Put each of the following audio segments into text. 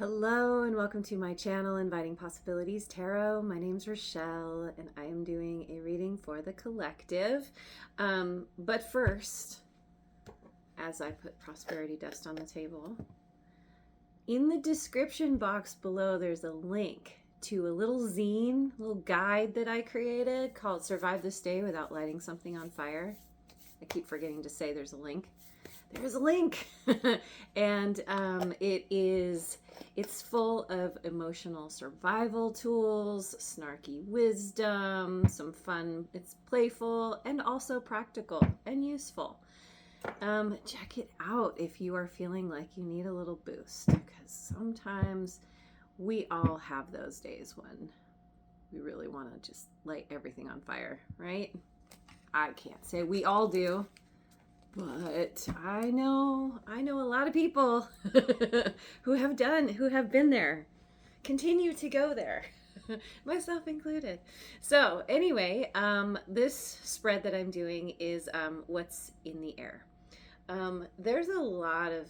Hello and welcome to my channel, Inviting Possibilities Tarot. My name's Rochelle and I am doing a reading for the collective. But first, as I put prosperity dust on the table, in the description box below there's a link to a little zine, little guide that I created called Survive This Day Without Lighting Something on Fire. I keep forgetting to say there's a link. There's a link. And it's full of emotional survival tools, snarky wisdom, some fun. It's playful and also practical and useful. Check it out if you are feeling like you need a little boost, because sometimes we all have those days when we really want to just light everything on fire, right? I can't say we all do, but I know a lot of people who have been there, continue to go there, myself included. So anyway, this spread that I'm doing is what's in the air. There's a lot of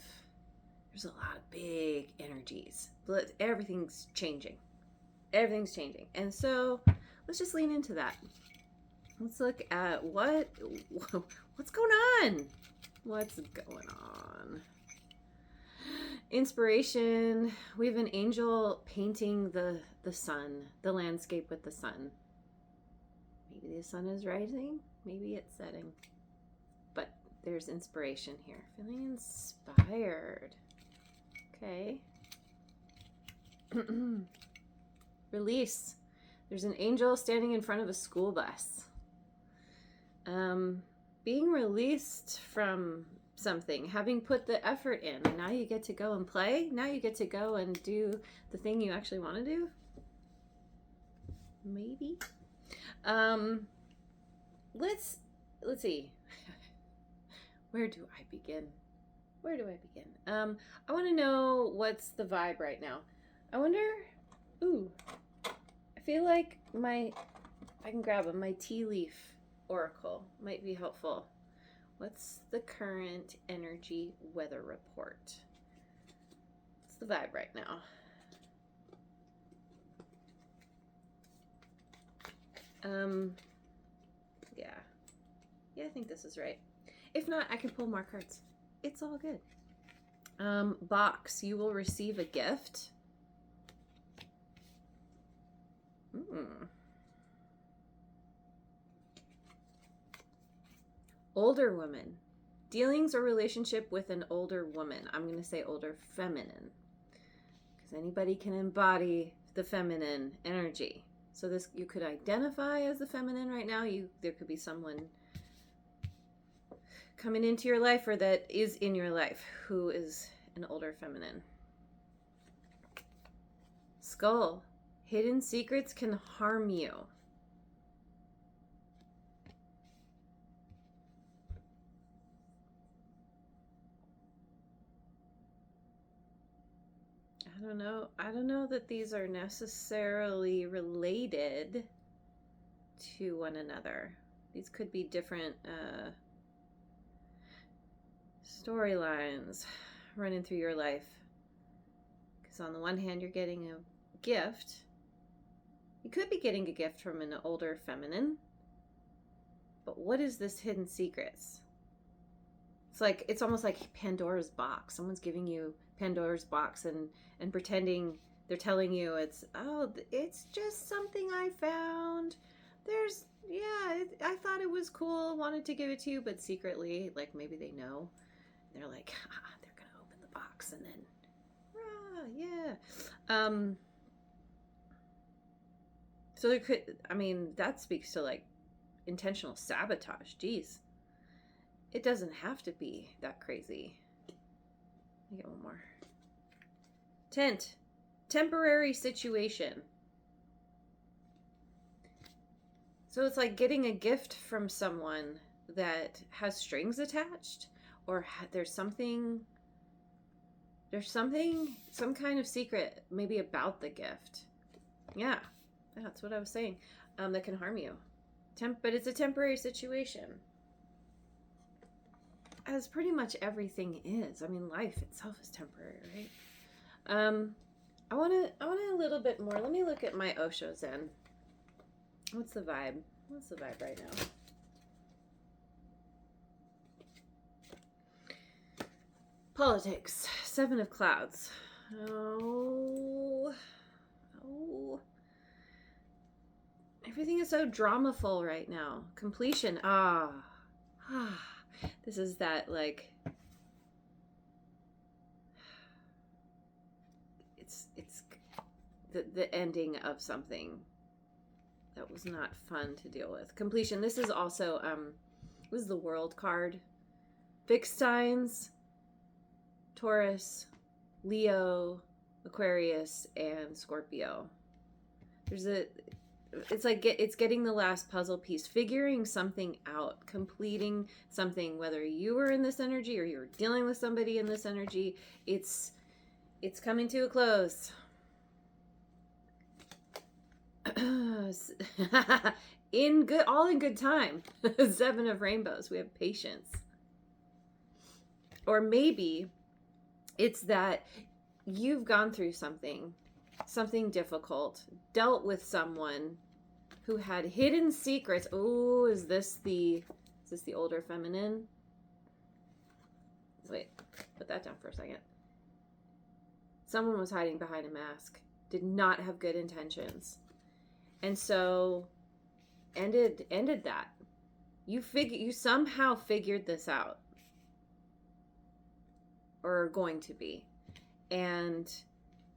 big energies, but everything's changing. And so let's just lean into that. Let's look at what's going on. What's going on? Inspiration. We have an angel painting the sun, the landscape with the sun. Maybe the sun is rising, maybe it's setting. But there's inspiration here. Feeling inspired. Okay. Release. There's an angel standing in front of a school bus. Being released from something, having put the effort in, and now you get to go and play. Now you get to go and do the thing you actually want to do. Maybe. Let's see. Where do I begin? I want to know what's the vibe right now. I wonder. I feel like I can grab my tea leaf oracle might be helpful. What's the current energy weather report? What's the vibe right now? Yeah, I think this is right. If not, I can pull more cards. It's all good. Box, you will receive a gift. Older woman. Dealings or relationship with an older woman. I'm going to say older feminine, because anybody can embody the feminine energy. So this, you could identify as the feminine right now. There could be someone coming into your life or that is in your life who is an older feminine. Skull. Hidden secrets can harm you. I don't know that these are necessarily related to one another. These could be different storylines running through your life. Because on the one hand, you're getting a gift. You could be getting a gift from an older feminine. But what is this hidden secrets? It's almost like Pandora's box. Someone's giving you Pandora's box and pretending they're telling you it's just something I found. I thought it was cool, wanted to give it to you, but secretly, like, maybe they know. They're like, they're gonna open the box and then, so there could, that speaks to like intentional sabotage. Geez. It doesn't have to be that crazy. Let me get one more. Tent. Temporary situation. So it's like getting a gift from someone that has strings attached, or there's some kind of secret maybe about the gift. Yeah, that's what I was saying. That can harm you. But it's a temporary situation. As pretty much everything is. Life itself is temporary, right? I want a little bit more. Let me look at my Osho Zen. What's the vibe? What's the vibe right now? Politics. 7 of Clouds. Oh. Everything is so dramaful right now. Completion. This is that, like, it's the ending of something that was not fun to deal with. Completion. This is also what is the World card? Fixed signs. Taurus, Leo, Aquarius, and Scorpio. It's like it's getting the last puzzle piece, figuring something out, completing something, whether you were in this energy or you're dealing with somebody in this energy. It's coming to a close. All in good time. 7 of Rainbows. We have patience. Or maybe it's that you've gone through something difficult, dealt with someone who had hidden secrets. Oh, is this the older feminine? Wait, put that down for a second. Someone was hiding behind a mask, did not have good intentions. And so ended that. You somehow figured this out. Or going to be. And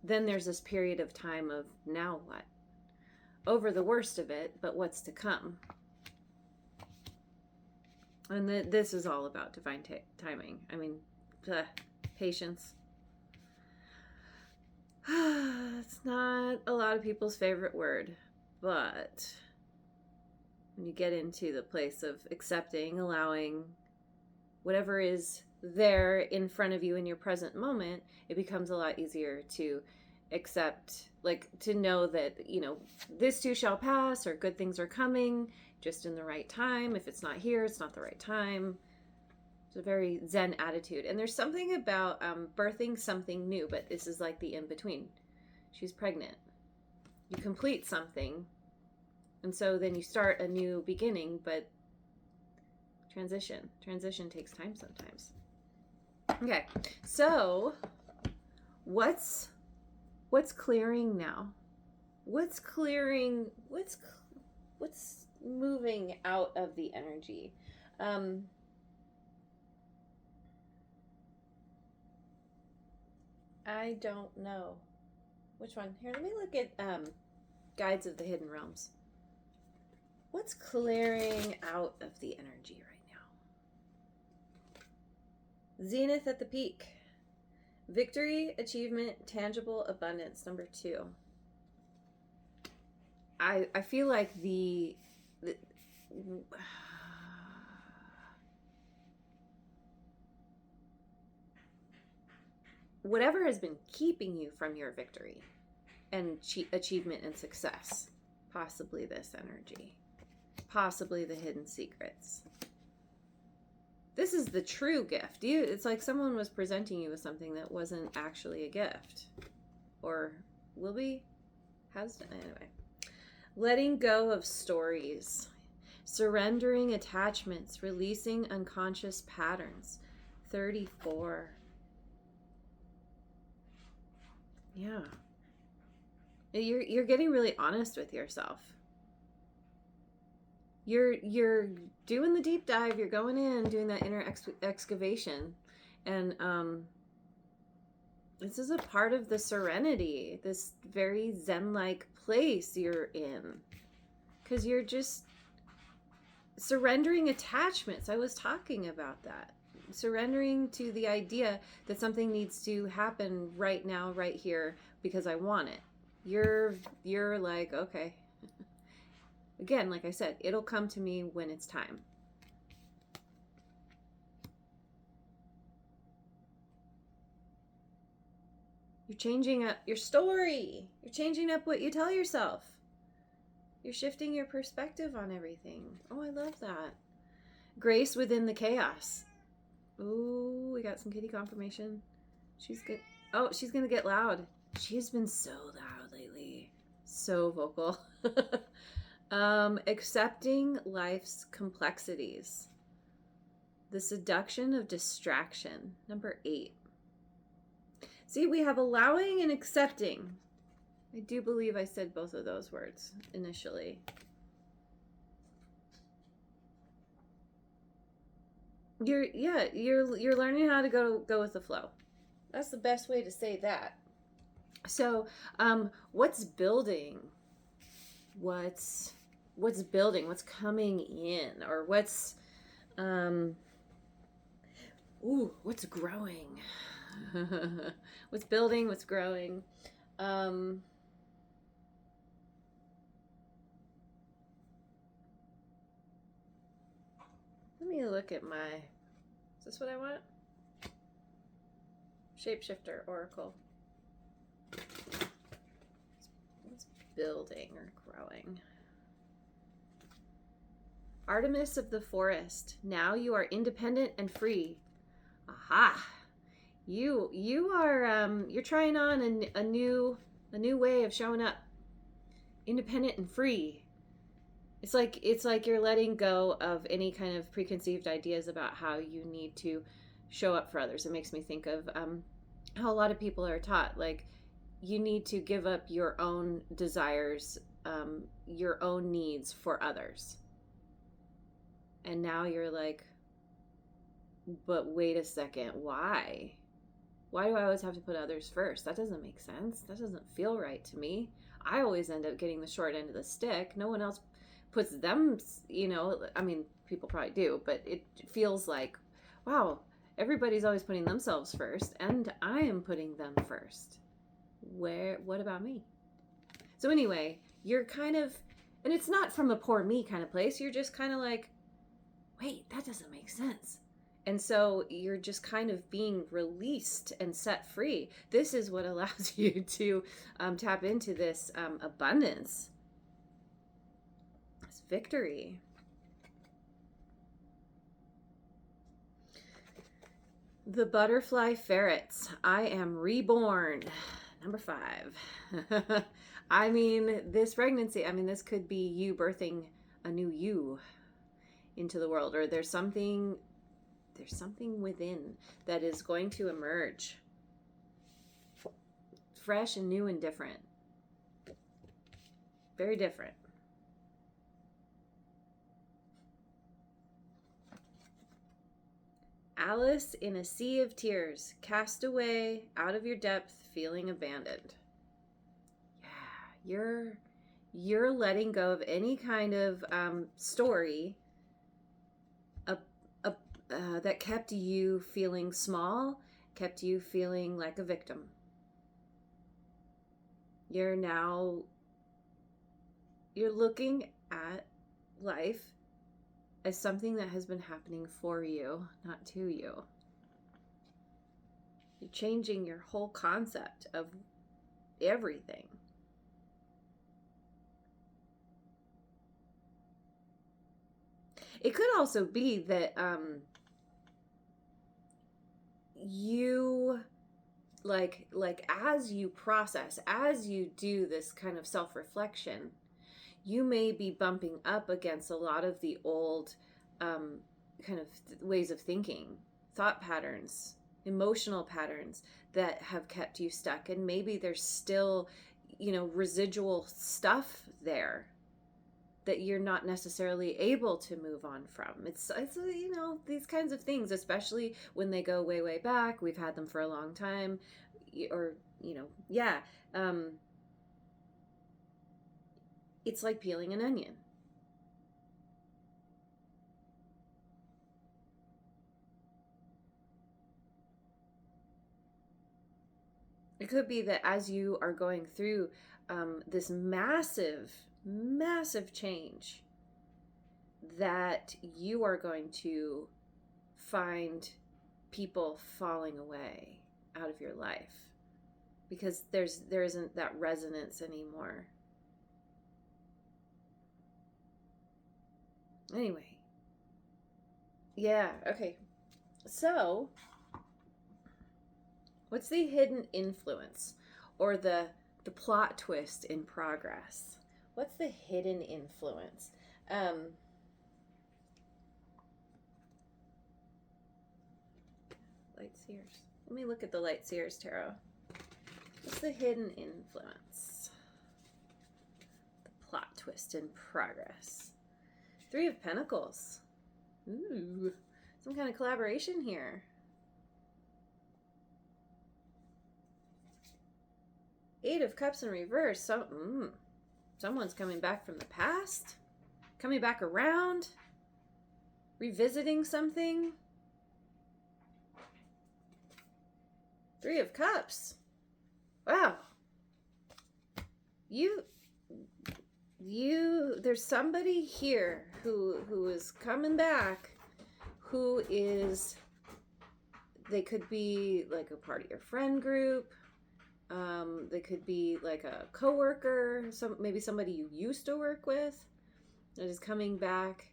then there's this period of time of now what? Over the worst of it, but what's to come? And this is all about divine timing. I mean, patience. It's not a lot of people's favorite word, but when you get into the place of accepting, allowing whatever is there in front of you in your present moment, it becomes a lot easier to accept, like to know that, this too shall pass, or good things are coming just in the right time. If it's not here, it's not the right time. It's a very Zen attitude. And there's something about birthing something new, but this is like the in-between. She's pregnant. You complete something, and so then you start a new beginning, but transition takes time sometimes. Okay, so what's clearing now? What's clearing? What's moving out of the energy? I don't know. Which one? Here, let me look at Guides of the Hidden Realms. What's clearing out of the energy right now? Zenith at the peak. Victory, achievement, tangible abundance. Number 2. I feel like the whatever has been keeping you from your victory and achievement and success, possibly this energy, possibly the hidden secrets. This is the true gift. It's like someone was presenting you with something that wasn't actually a gift. Or will be? Anyway. Letting go of stories. Surrendering attachments. Releasing unconscious patterns. 34. Yeah. You're getting really honest with yourself. You're doing the deep dive. You're going in, doing that inner excavation, and this is a part of the serenity, this very Zen-like place you're in, because you're just surrendering attachments. I was talking about that. Surrendering to the idea that something needs to happen right now, right here, because I want it. You're like, okay. Again, like I said, it'll come to me when it's time. You're changing up your story. You're changing up what you tell yourself. You're shifting your perspective on everything. Oh, I love that. Grace within the chaos. Ooh, we got some kitty confirmation. She's good. Oh, she's going to get loud. She's been so loud lately. So vocal. Accepting life's complexities. The seduction of distraction. Number 8. See, we have allowing and accepting. I do believe I said both of those words initially. You're learning how to go with the flow. That's the best way to say that. So, what's building? What's building? What's coming in? Or what's what's growing? What's building? What's growing? Let me look at my. Is this what I want? Shapeshifter Oracle. What's building or growing? Artemis of the forest. Now you are independent and free. Aha! You are you're trying on a new way of showing up. Independent and free. It's like you're letting go of any kind of preconceived ideas about how you need to show up for others. It makes me think of how a lot of people are taught, like, you need to give up your own desires, your own needs for others. And now you're like, but wait a second, why? Why do I always have to put others first? That doesn't make sense. That doesn't feel right to me. I always end up getting the short end of the stick. No one else puts them, I mean, people probably do, but it feels like, wow, everybody's always putting themselves first, and I am putting them first. What about me? So anyway, you're kind of, and it's not from a poor me kind of place. You're just kind of like, wait, that doesn't make sense. And so you're just kind of being released and set free. This is what allows you to tap into this abundance, this victory. The butterfly ferrets. I am reborn. Number 5. I mean, this pregnancy, this could be you birthing a new you into the world, or there's something within that is going to emerge, fresh and new and different, very different. Alice in a sea of tears, cast away out of your depth, feeling abandoned. Yeah, you're letting go of any kind of story that kept you feeling small, kept you feeling like a victim. You're looking at life as something that has been happening for you, not to you. You're changing your whole concept of everything. It could also be that you like as you process, as you do this kind of self-reflection, you may be bumping up against a lot of the old kind of ways of thinking, thought patterns, emotional patterns that have kept you stuck. And maybe there's still, residual stuff there that you're not necessarily able to move on from. It's these kinds of things, especially when they go way, way back. We've had them for a long time, or, it's like peeling an onion. It could be that as you are going through this massive change, that you are going to find people falling away out of your life because there isn't that resonance anymore. Anyway, yeah, okay. So, what's the hidden influence? or the plot twist in progress. What's the hidden influence? Light Seers. Let me look at the Light Seers Tarot. What's the hidden influence? The plot twist in progress. Three of Pentacles. Ooh, some kind of collaboration here. Eight of Cups in reverse. Someone's coming back from the past. Coming back around. Revisiting something. Three of Cups. Wow. There's somebody here who is coming back, who is, they could be like a part of your friend group. They could be like a coworker, maybe somebody you used to work with that is coming back.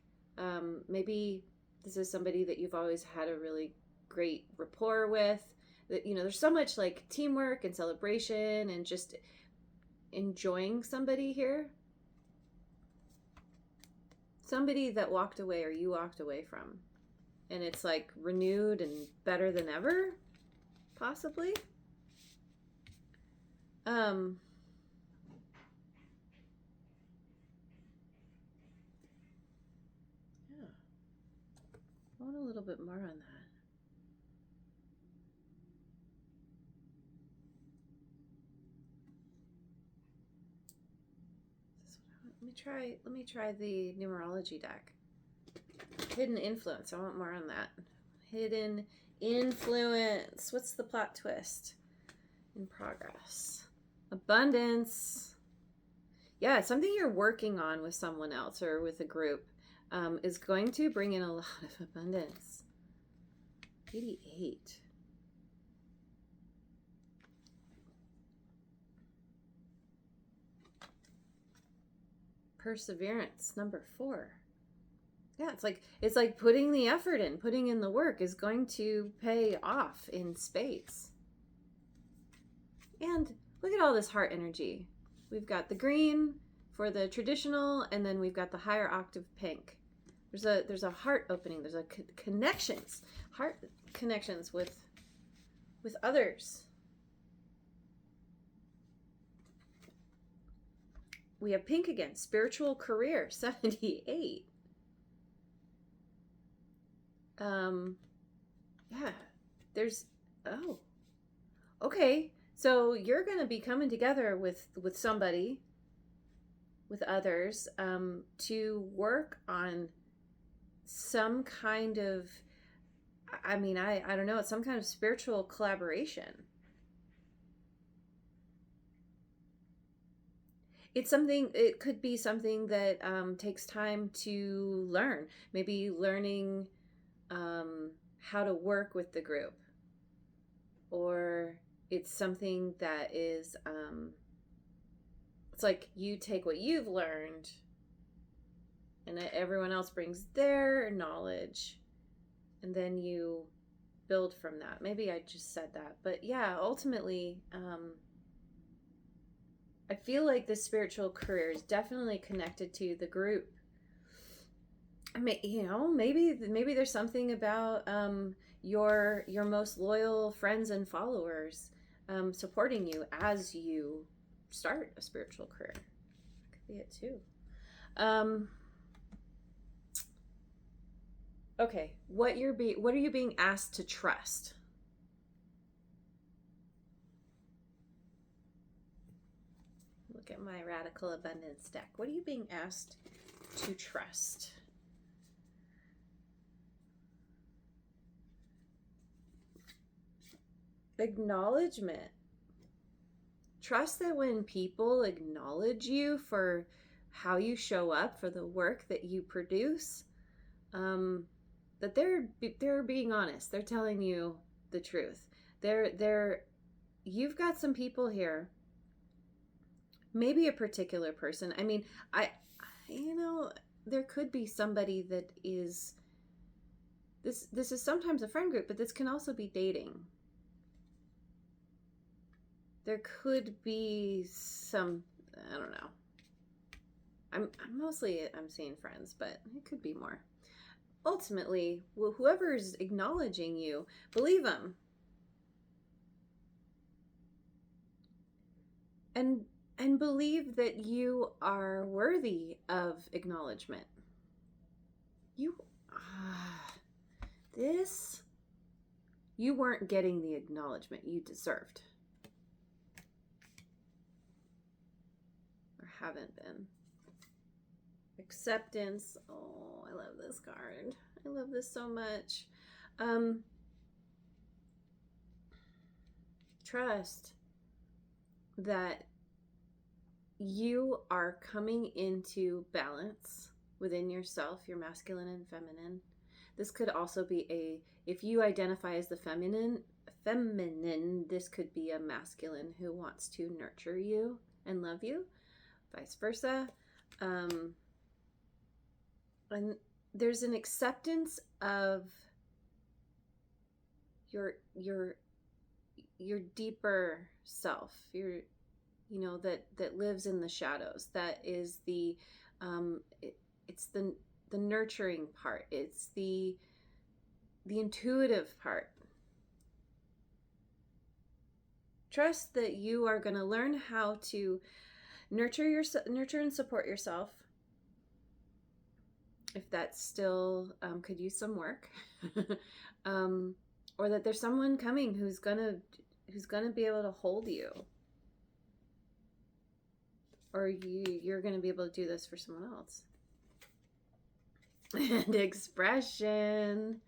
Maybe this is somebody that you've always had a really great rapport with. That, you know, there's so much like teamwork and celebration and just enjoying somebody here. Somebody that walked away or you walked away from. And it's like renewed and better than ever, possibly. Yeah. I want a little bit more on that. Let me try the numerology deck. Hidden influence. I want more on that. Hidden influence. What's the plot twist in progress? Abundance. Yeah, something you're working on with someone else or with a group is going to bring in a lot of abundance. 88. Perseverance, number 4. Yeah, it's like putting the effort in, putting in the work is going to pay off in spades. And look at all this heart energy. We've got the green for the traditional, and then we've got the higher octave pink. There's a heart opening. There's a connections, heart connections with others. We have pink again, spiritual career, 78. Yeah, there's, oh, okay. So you're going to be coming together with somebody, with others, to work on some kind of, I mean, I don't know, it's some kind of spiritual collaboration. It's something, it could be something that takes time to learn. Maybe learning how to work with the group. Or it's something that is, it's like you take what you've learned and everyone else brings their knowledge. And then you build from that. Maybe I just said that. But yeah, ultimately, I feel like this spiritual career is definitely connected to the group. I mean, you know, maybe there's something about your most loyal friends and followers supporting you as you start a spiritual career. That could be it too. Okay, what are you being asked to trust? Look at my Radical Abundance deck. What are you being asked to trust? Acknowledgement. Trust that when people acknowledge you for how you show up, for the work that you produce, that they're being honest. They're telling you the truth. You've got some people here, maybe a particular person. I mean, there could be somebody that is, this is sometimes a friend group, but this can also be dating. there could be some, I don't know. I'm seeing friends, but it could be more. Ultimately, whoever's acknowledging you, believe them. And believe that you are worthy of acknowledgement. You you weren't getting the acknowledgement you deserved. Or haven't been. Acceptance. Oh, I love this card. I love this so much. Trust that you are coming into balance within yourself, your masculine and feminine. This could also be if you identify as the feminine, this could be a masculine who wants to nurture you and love you, vice versa. And there's an acceptance of your deeper self, that lives in the shadows. That is it's the nurturing part. It's the intuitive part. Trust that you are going to learn how to nurture and support yourself. If that still could use some work, or that there's someone coming who's gonna be able to hold you, or you're gonna be able to do this for someone else. And expression.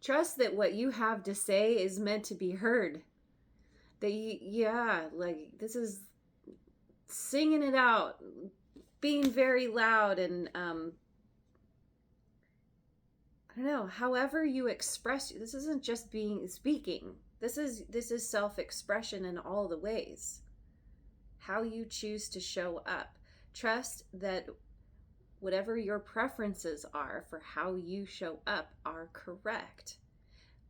Trust that what you have to say is meant to be heard. That this is singing it out, being very loud, and I don't know, however you express. This isn't just speaking. This is self-expression in all the ways. How you choose to show up. Trust that whatever your preferences are for how you show up are correct,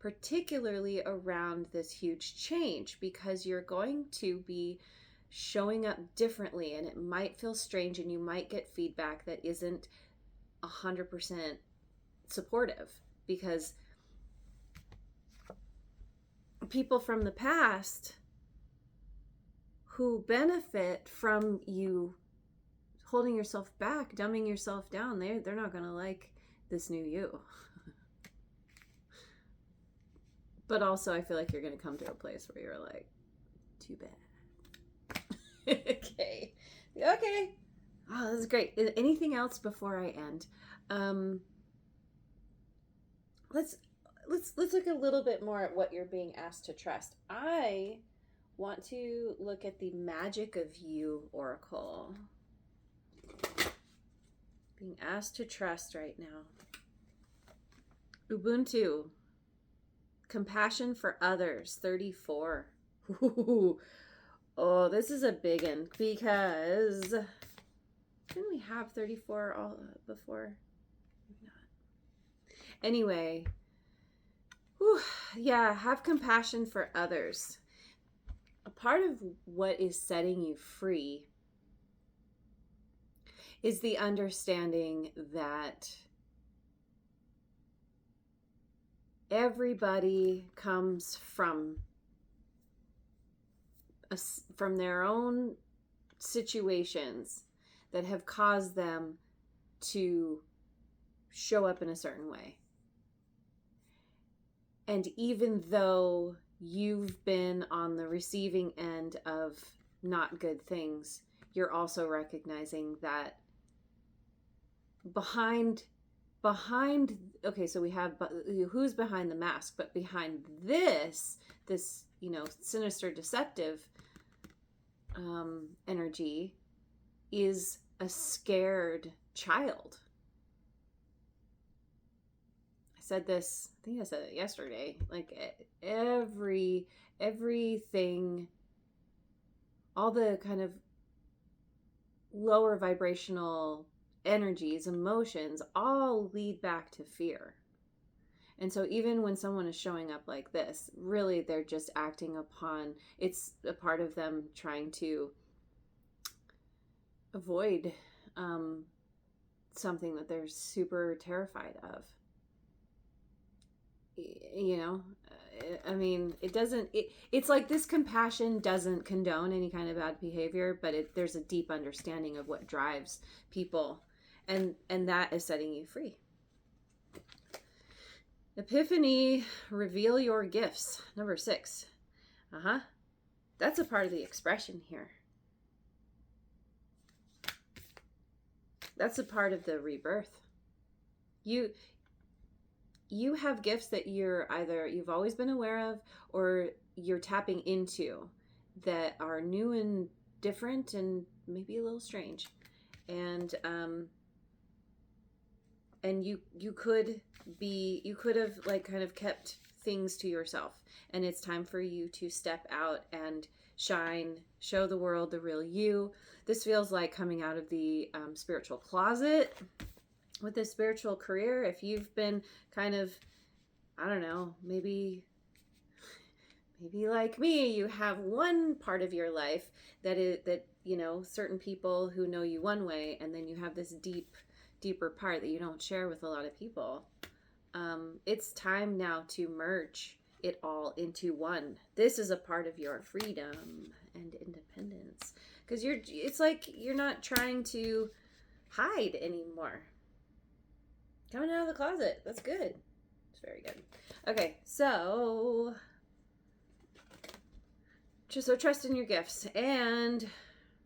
particularly around this huge change, because you're going to be showing up differently, and it might feel strange, and you might get feedback that isn't 100% supportive, because people from the past who benefit from you holding yourself back, dumbing yourself down, they're not going to like this new you. But also, I feel like you're going to come to a place where you're like, too bad. Okay. Oh, this is great. Anything else before I end? Let's look a little bit more at what you're being asked to trust. I want to look at the Magic of You Oracle. Being asked to trust right now. Ubuntu. Compassion for others, 34. Ooh. Oh, this is a big one, because didn't we have 34 all before? Not. Anyway, have compassion for others. A part of what is setting you free is the understanding that everybody comes from their own situations that have caused them to show up in a certain way. And even though you've been on the receiving end of not good things, you're also recognizing that behind okay, so we have who's behind the mask, but behind this sinister, deceptive energy is a scared child. I said this, I think I said it yesterday, like everything, all the kind of lower vibrational energies, emotions, all lead back to fear. And so even when someone is showing up like this, really they're just acting upon, it's a part of them trying to avoid something that they're super terrified of. You know, I mean, it's like this compassion doesn't condone any kind of bad behavior, but there's a deep understanding of what drives people, and that is setting you free. Epiphany, reveal your gifts. Number 6. That's a part of the expression here. That's a part of the rebirth. You have gifts that you've always been aware of, or you're tapping into, that are new and different and maybe a little strange. And you could have like kind of kept things to yourself, and it's time for you to step out and shine, show the world the real you. This feels like coming out of the spiritual closet with a spiritual career. If you've been kind of, I don't know, maybe like me, you have one part of your life that you know, certain people who know you one way, and then you have this deeper part that you don't share with a lot of people. It's time now to merge it all into one. This is a part of your freedom and independence, because it's like you're not trying to hide anymore. Coming out of the closet. That's good. It's very good. Okay, so trust in your gifts. And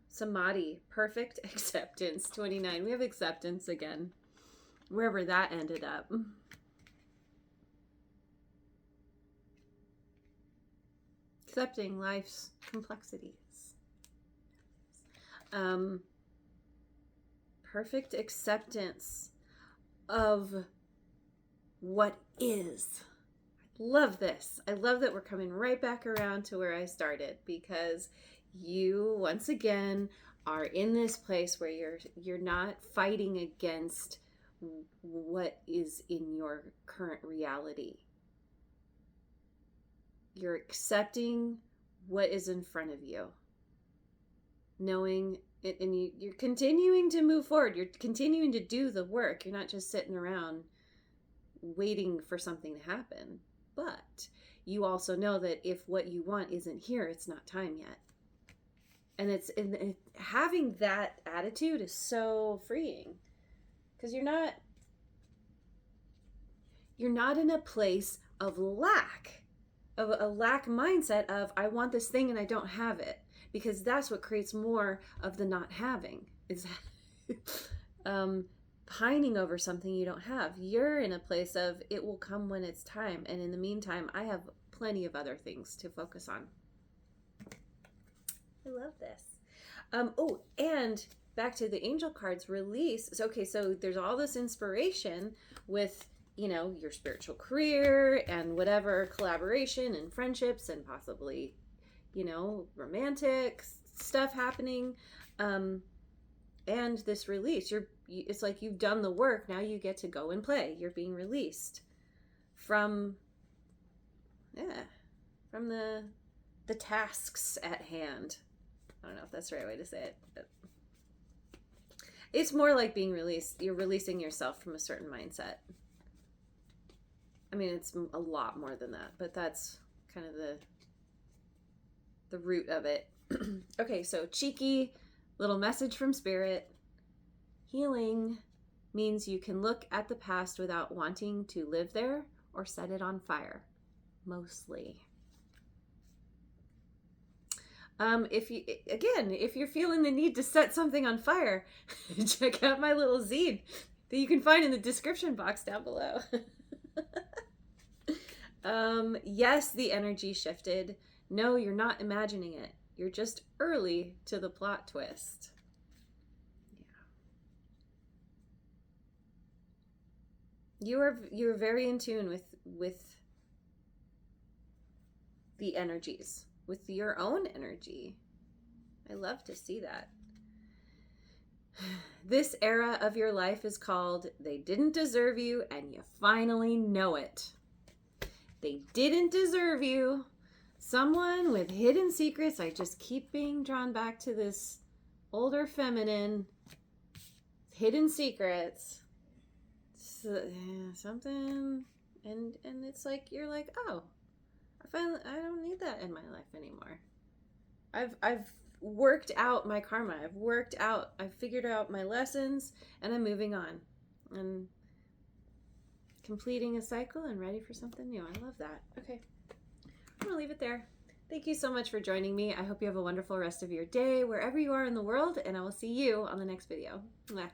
samadhi, perfect acceptance. 29. We have acceptance again, wherever that ended up. Accepting life's complexities. Perfect acceptance of what is. I love this. I love that we're coming right back around to where I started, because you once again are in this place where you're not fighting against what is in your current reality. You're accepting what is in front of you, knowing it, and you're continuing to move forward. You're continuing to do the work. You're not just sitting around waiting for something to happen. But you also know that if what you want isn't here, it's not time yet. And having that attitude is so freeing, because you're not in a place of lack, of a lack mindset of, I want this thing and I don't have it, because that's what creates more of the not having, is pining over something you don't have. You're in a place of, it will come when it's time, and in the meantime I have plenty of other things to focus on. I love this. And back to the angel cards release. So there's all this inspiration with, your spiritual career and whatever collaboration and friendships and possibly, romantic stuff happening. And this release, it's like you've done the work. Now you get to go and play. You're being released from the tasks at hand. I don't know if that's the right way to say it, but it's more like being released. You're releasing yourself from a certain mindset. I mean, it's a lot more than that, but that's kind of the root of it. Okay, so cheeky little message from Spirit. Healing means you can look at the past without wanting to live there or set it on fire, mostly. If you're feeling the need to set something on fire, check out my little zine that you can find in the description box down below. Yes, the energy shifted. No, you're not imagining it. You're just early to the plot twist. Yeah. You're very in tune with the energies, with your own energy. I love to see that. This era of your life is called They Didn't Deserve You and You Finally Know It. They didn't deserve you. Someone with hidden secrets. I just keep being drawn back to this older feminine. Hidden secrets. So, yeah, something. And it's like, you're like, oh, I don't need that in my life anymore. I've worked out my karma. I've figured out my lessons, and I'm moving on. And completing a cycle and ready for something new. I love that. Okay. I'm going to leave it there. Thank you so much for joining me. I hope you have a wonderful rest of your day, wherever you are in the world, and I will see you on the next video. Mwah.